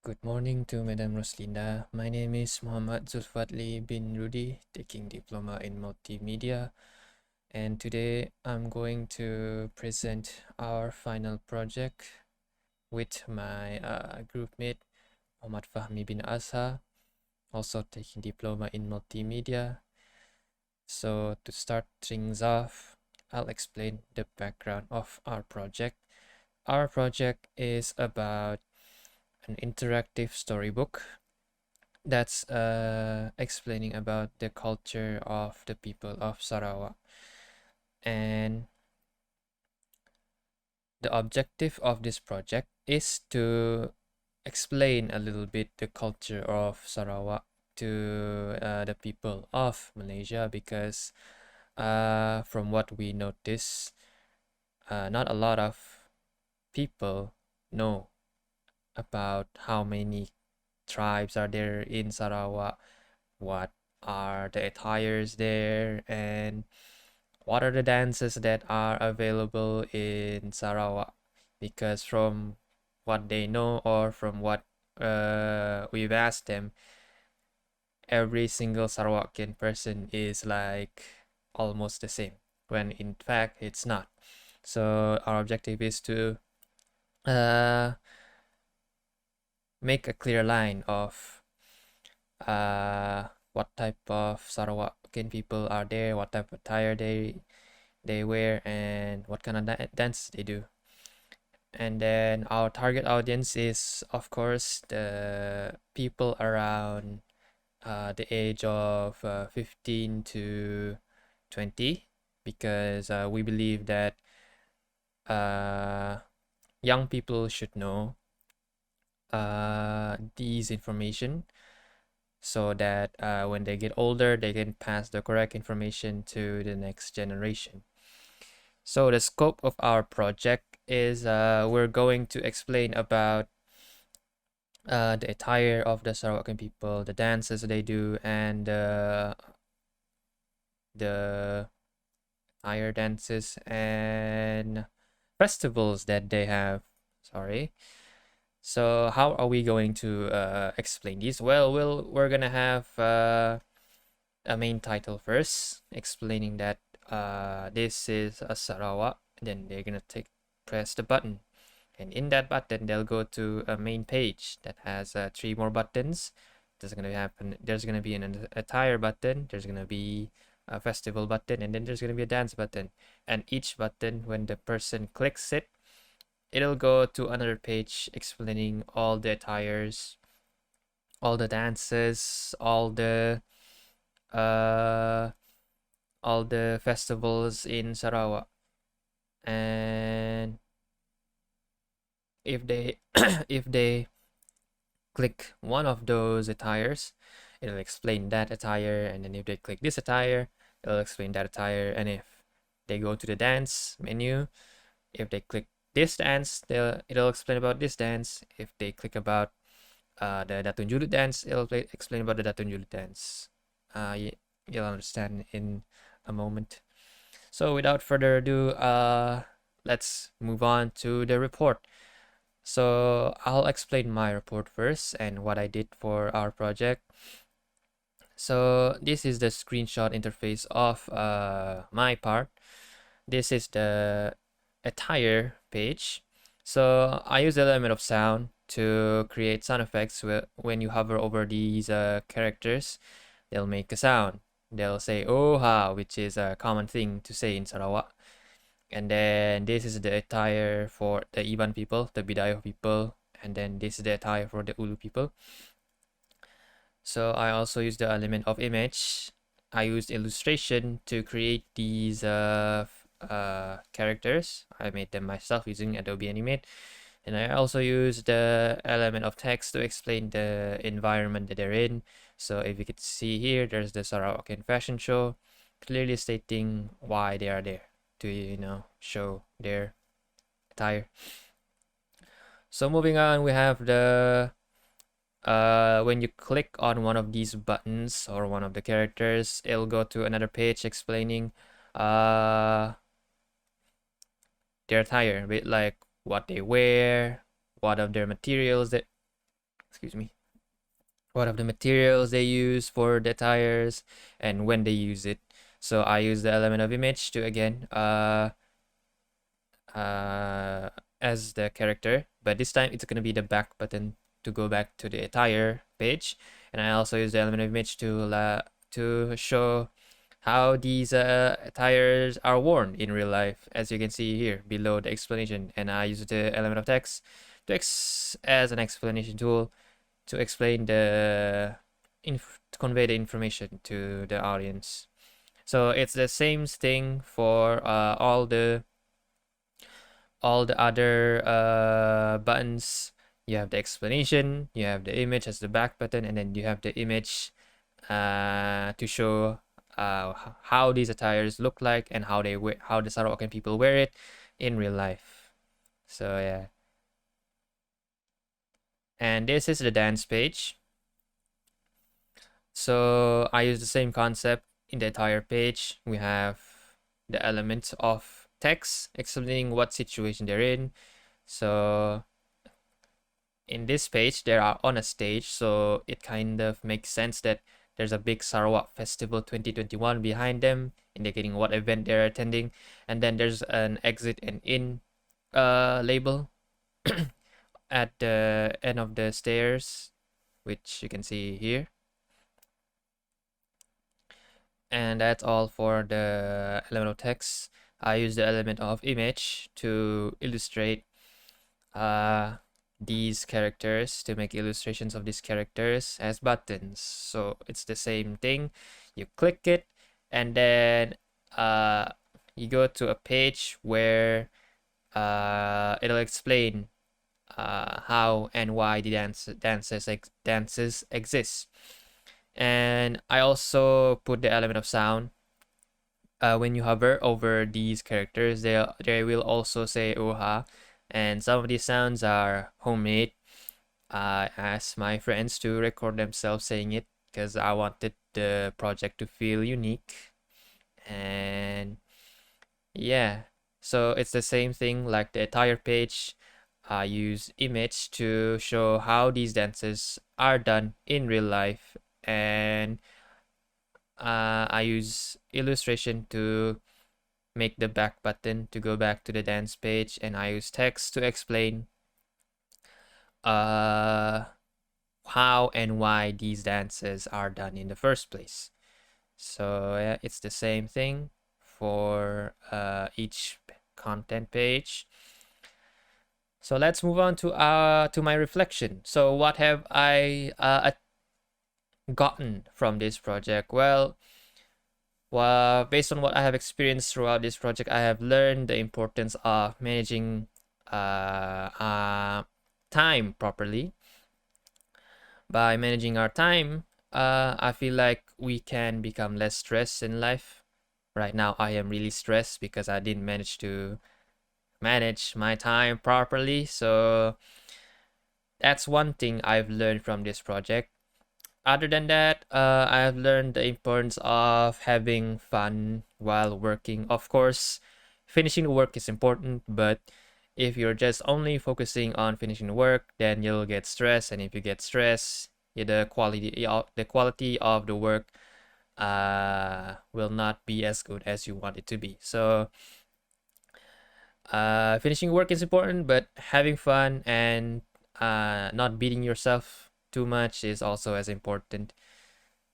Good morning to Madam Roslinda. My name is M.Zulfadhli bin Rudy, taking diploma in multimedia, and today I'm going to present our final project with my group mate Fahmi Bin Azhar, also taking diploma in multimedia. So to start things off, I'll explain the background of our project. Our project is about an interactive storybook that's explaining about the culture of the people of Sarawak. And the objective of this project is to explain a little bit the culture of Sarawak to the people of Malaysia, because from what we notice, not a lot of people know about how many tribes are there in Sarawak, what are the attires there, and what are the dances that are available in Sarawak. Because from what they know, or from what we've asked them, every single Sarawakian person is like almost the same, when in fact it's not. So our objective is to uh, make a clear line of what type of Sarawakian people are there, what type of attire they wear, and what kind of dance they do. And then our target audience is, of course, the people around the age of 15 to 20, because we believe that young people should know these information, so that when they get older, they can pass the correct information to the next generation. So the scope of our project is we're going to explain about the attire of the Sarawakian people, the dances they do, and the attire, dances, and festivals that they have. Sorry. So how are we going to explain these? Well, we're gonna have a main title first, explaining that this is a Sarawak. Then they're gonna press the button, and in that button they'll go to a main page that has three more buttons. There's gonna be an attire button. There's gonna be a festival button, and then there's gonna be a dance button. And each button, when the person clicks it, it'll go to another page explaining all the attires, all the dances, uh all the festivals in Sarawak. And if they if they click one of those attires, it'll explain that attire. And then if they click this attire, it'll explain that attire. And if they go to the dance menu, if they click this dance, it'll explain about this dance. If they click about the Datun Julut dance, it'll explain about the Datun Julut dance. You'll understand in a moment. So without further ado, let's move on to the report. So I'll explain my report first and what I did for our project. So this is the screenshot interface of my part. This is the attire page. So I use the element of sound to create sound effects when you hover over these characters. They'll make a sound. They'll say "oha," which is a common thing to say in Sarawak. And then this is the attire for the Iban people, the Bidayo people, and then this is the attire for the Ulu people. So I also use the element of image. I used illustration to create these characters. I made them myself using Adobe Animate. And I also use the element of text to explain the environment that they're in. So if you could see here, there's the Sarawakian fashion show, clearly stating why they are there, to show their attire. So moving on, we have the when you click on one of these buttons or one of the characters, it'll go to another page explaining their attire, a bit like what they wear, what of their materials excuse me, what of the materials they use for the tires and when they use it. So I use the element of image to again uh, as the character, but this time it's gonna be the back button to go back to the attire page, and I also use the element of image to show how these attires are worn in real life, as you can see here below the explanation, and I use the element of text as an explanation tool to explain to convey the information to the audience. So it's the same thing for all the other buttons. You have the explanation, you have the image as the back button, and then you have the image to show how these attires look like and how how the Sarawak people wear it in real life. So yeah. And this is the dance page. So I use the same concept in the entire page. We have the elements of text explaining what situation they're in. So in this page, they are on a stage, so it kind of makes sense that there's a big Sarawak Festival 2021 behind them, indicating what event they're attending. And then there's an exit and in label at the end of the stairs, which you can see here. And that's all for the element of text. I use the element of image to illustrate these characters, to make illustrations of these characters as buttons. So it's the same thing. You click it, and then you go to a page where it'll explain how and why the dances exist. And I also put the element of sound. When you hover over these characters, they will also say "oha," and some of these sounds are homemade. I asked my friends to record themselves saying it because I wanted the project to feel unique. And yeah, so it's the same thing like the entire page. I use image to show how these dances are done in real life, and I use illustration to make the back button to go back to the dance page, and I use text to explain uh, how and why these dances are done in the first place. So yeah, it's the same thing for each content page. So let's move on to my reflection. So what have I gotten from this project? Well, based on what I have experienced throughout this project, I have learned the importance of managing time properly. By managing our time, I feel like we can become less stressed in life. Right now, I am really stressed because I didn't manage to manage my time properly. So that's one thing I've learned from this project. Other than that, I have learned the importance of having fun while working. Of course, finishing the work is important, but if you're just only focusing on finishing the work, then you'll get stressed, and if you get stressed, the quality of the work will not be as good as you want it to be. So finishing work is important, but having fun and not beating yourself too much is also as important.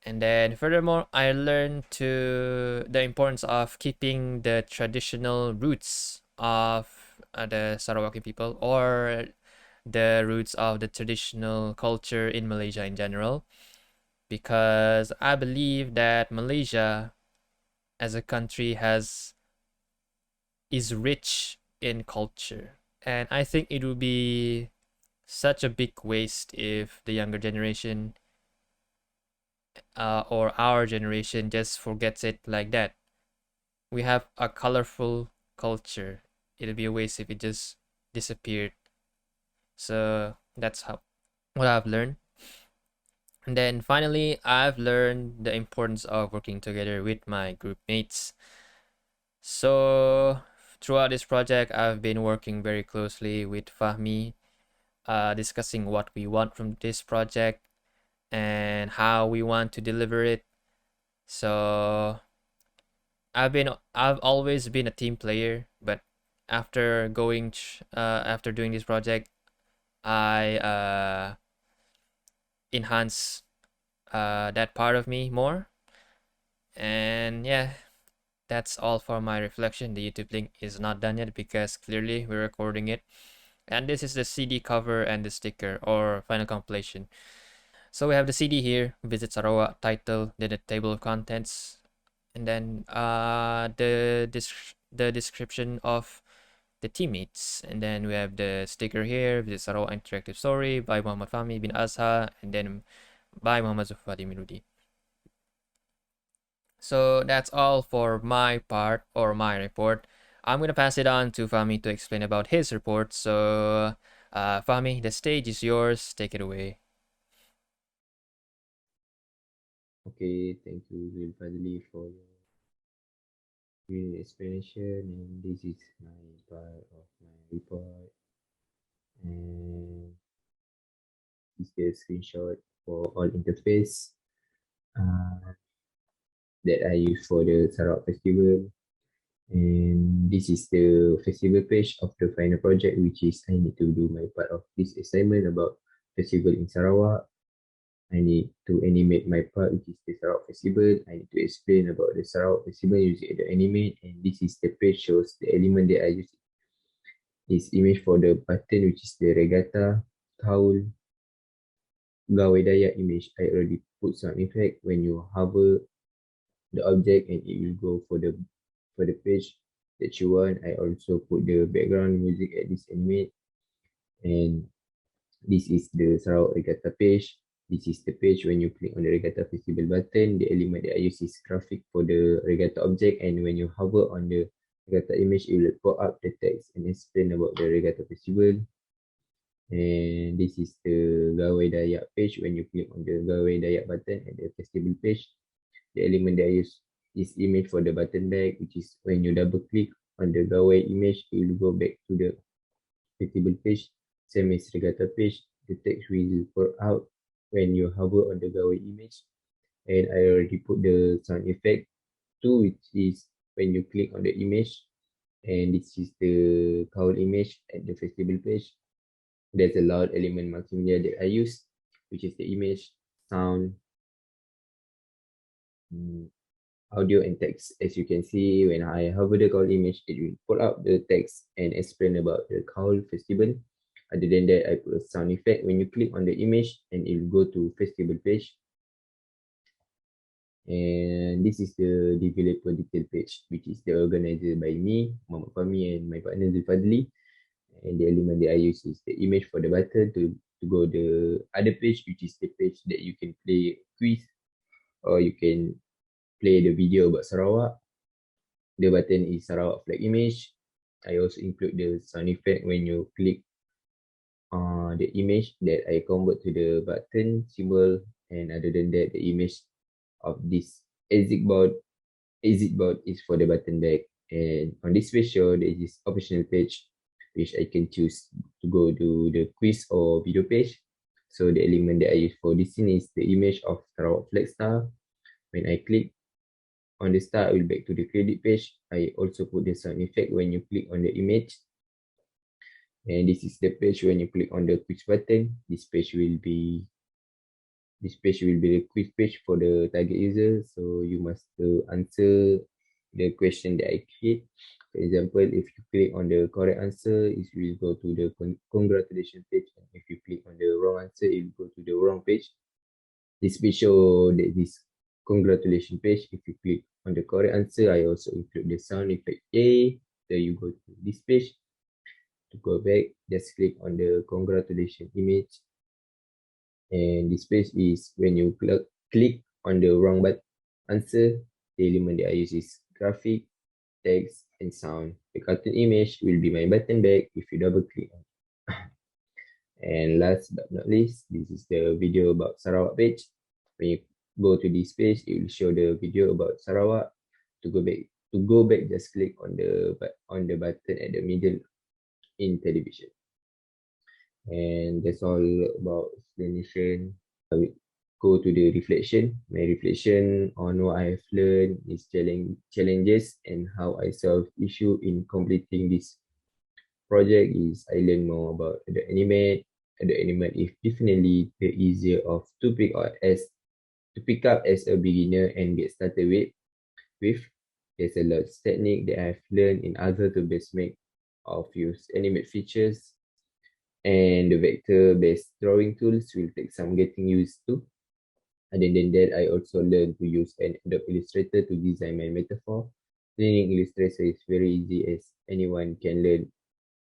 And then furthermore, I learned the importance of keeping the traditional roots of the Sarawaki people, or the roots of the traditional culture in Malaysia in general, because I believe that Malaysia as a country is rich in culture, and I think it would be such a big waste if the younger generation or our generation just forgets it like that. We have a colorful culture. It'd be a waste if it just disappeared. So that's how what I've learned. And then finally, I've learned the importance of working together with my group mates. So throughout this project, I've been working very closely with Fahmi. discussing what we want from this project and how we want to deliver it. So I've always been a team player, but after doing this project, I enhance that part of me more. And yeah, that's all for my reflection. The YouTube link is not done yet because clearly we're recording it. And this is the CD cover and the sticker or final compilation. So we have the CD here, Visit Sarawak title, then the table of contents, and then the description of the teammates, and then we have the sticker here, Visit Sarawak interactive story by Muhammad Fahmi Bin Azhar, and then by Muhammad M.Zulfadhli Rudy. So that's all for my part or my report. I'm gonna pass it on to Fahmi to explain about his report. So, Fahmi, the stage is yours. Take it away. Okay, thank you, Zulfadhli, for your great explanation. And this is my part of my report. And this is the screenshot for all interface uh, that I use for the Sarawak Festival. And this is the festival page of the final project, which is I need to do my part of this assignment about festival in Sarawak. I need to animate my part, which is the Sarawak Festival. I need to explain about the Sarawak Festival using the animate, and this is the page shows the element that I use. This image for the button, which is the regatta, cowl, gawai dayak image. I already put some effect when you hover the object and it will go for the page that you want. I also put the background music at this animate, and this is the Sarawak Regatta page. This is the page when you click on the Regatta Festival button. The element that I use is graphic for the Regatta object, and when you hover on the Regatta image, it will pop up the text and explain about the Regatta Festival. And this is the Gawai Dayak page. When you click on the Gawai Dayak button at the festival page, the element that I use is image for the button bag, which is when you double click on the Gawai image, it will go back to the festival page. Same as Regatta page, the text will pop out when you hover on the Gawai image. And I already put the sound effect too, which is when you click on the image. And this is the cowl image at the festival page. There's a loud element multimedia that I use, which is the image, sound, audio, and text. As you can see, when I hover the cowl image, it will pull out the text and explain about the cowl festival. Other than that, I put a sound effect when you click on the image and it will go to festival page. And this is the developer detail page, which is the organizer by me, Muhammad Fahmi, and my partner Zulfadhli. And the element that I use is the image for the button to go the other page, which is the page that you can play quiz or you can play the video about Sarawak. The button is Sarawak flag image. I also include the sound effect when you click the image that I convert to the button symbol. And other than that, the image of this exit board is for the button bag. And on this page show, there is this optional page which I can choose to go to the quiz or video page. So the element that I use for this scene is the image of Sarawak flag star. When I click on the star, I will back to the credit page. I also put the sound effect when you click on the image. And this is the page when you click on the quiz button. This page will be the quiz page for the target user. So you must answer the question that I create. For example, if you click on the correct answer, it will go to the congratulations page. And if you click on the wrong answer, it will go to the wrong page. This will show that this congratulations page. If you click on the correct answer, I also include the sound effect A. So you go to this page. To go back, just click on the congratulations image. And this page is when you click on the wrong answer, the element that I use is graphic, text, and sound. The cartoon image will be my button bag if you double click on it. And last but not least, this is the video about Sarawak page. When you go to this page, it will show the video about Sarawak. To go back, just click on the button at the middle in television. And that's all about explanation. I will go to the reflection. My reflection on what I have learned is challenges and how I solve issue in completing this project is I learn more about the animate. The animate is definitely the easier of to pick up as a beginner and get started with. There's a lot of technique that I've learned in other to best make of use animate features, and the vector-based drawing tools will take some getting used to. Other than that, I also learned to use an Adobe Illustrator to design my metaphor. Learning Illustrator is very easy as anyone can learn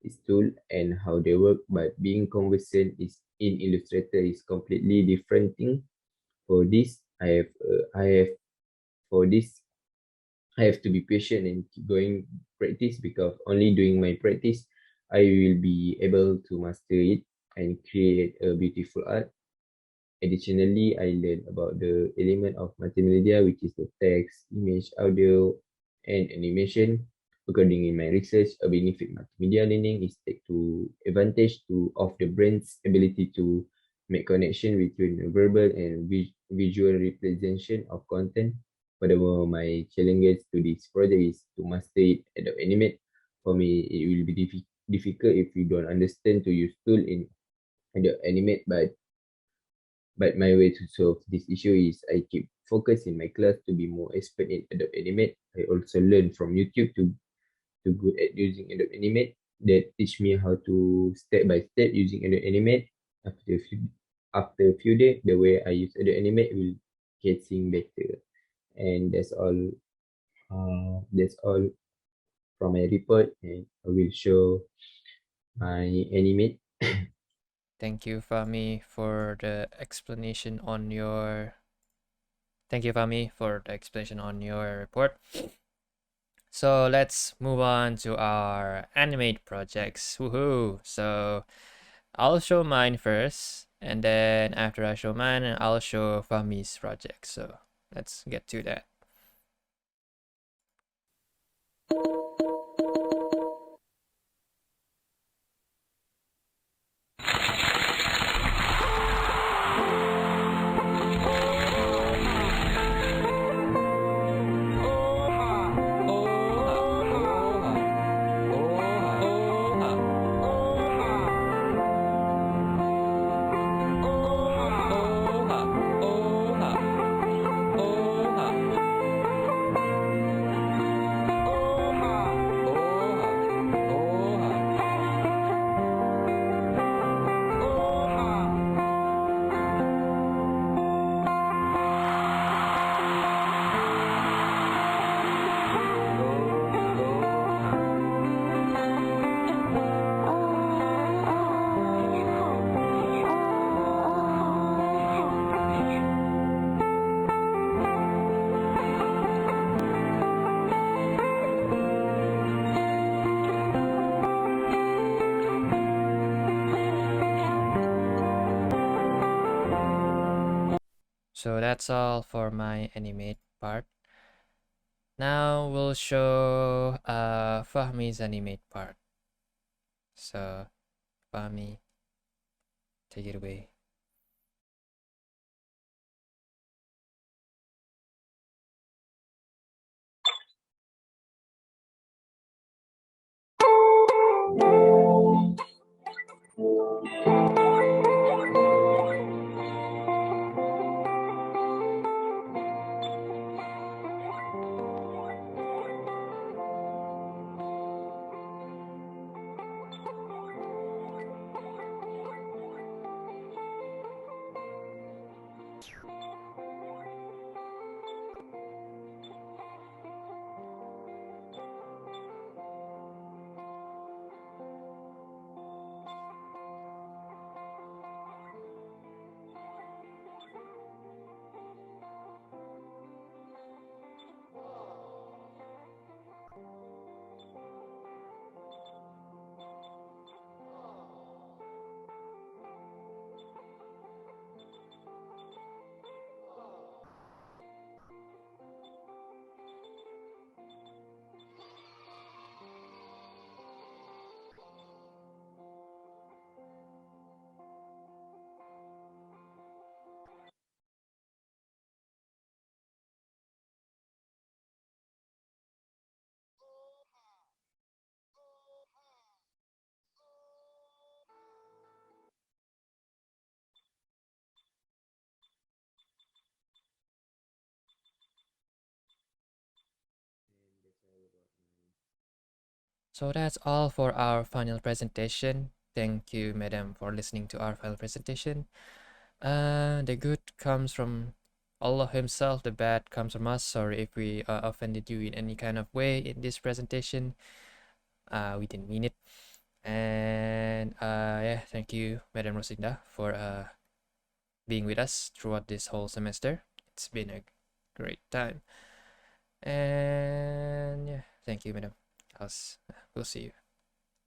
its tool and how they work, but being conversant is in Illustrator is completely different thing. For this, I have for this I have to be patient and keep going practice, because only doing my practice I will be able to master it and create a beautiful art. Additionally, I learned about the element of multimedia, which is the text, image, audio, and animation. According in my research, a benefit multimedia learning is take to advantage of the brain's ability to make connection between the verbal and visual representation of content. Furthermore, my challenges to this project is to master it and animate. For me, it will be difficult if you don't understand to use tool in the animate, but my way to solve this issue is I keep focus in my class to be more expert in Adobe Animate. I also learn from YouTube to good at using Adobe Animate, that teach me how to step by step using Adobe Animate. After a few days, the way I use Adobe Animate will getting better. And that's all from my report, and I will show my animate. Thank you, Fahmi, for the explanation on your. Thank you, Fahmi, for the explanation on your report. So let's move on to our animate projects. Woohoo! So I'll show mine first, and then after I show mine, I'll show Fahmi's project. So let's get to that. So that's all for my animate part. Now we'll show Fahmi's animate part. So Fahmi, take it away. So that's all for our final presentation. Thank you, madam, for listening to our final presentation. The good comes from Allah Himself, the bad comes from us. Sorry if we offended you in any kind of way in this presentation. We didn't mean it. And yeah, thank you, Madam Rosinda, for being with us throughout this whole semester. It's been a great time. And yeah, thank you, Madam. We'll see you.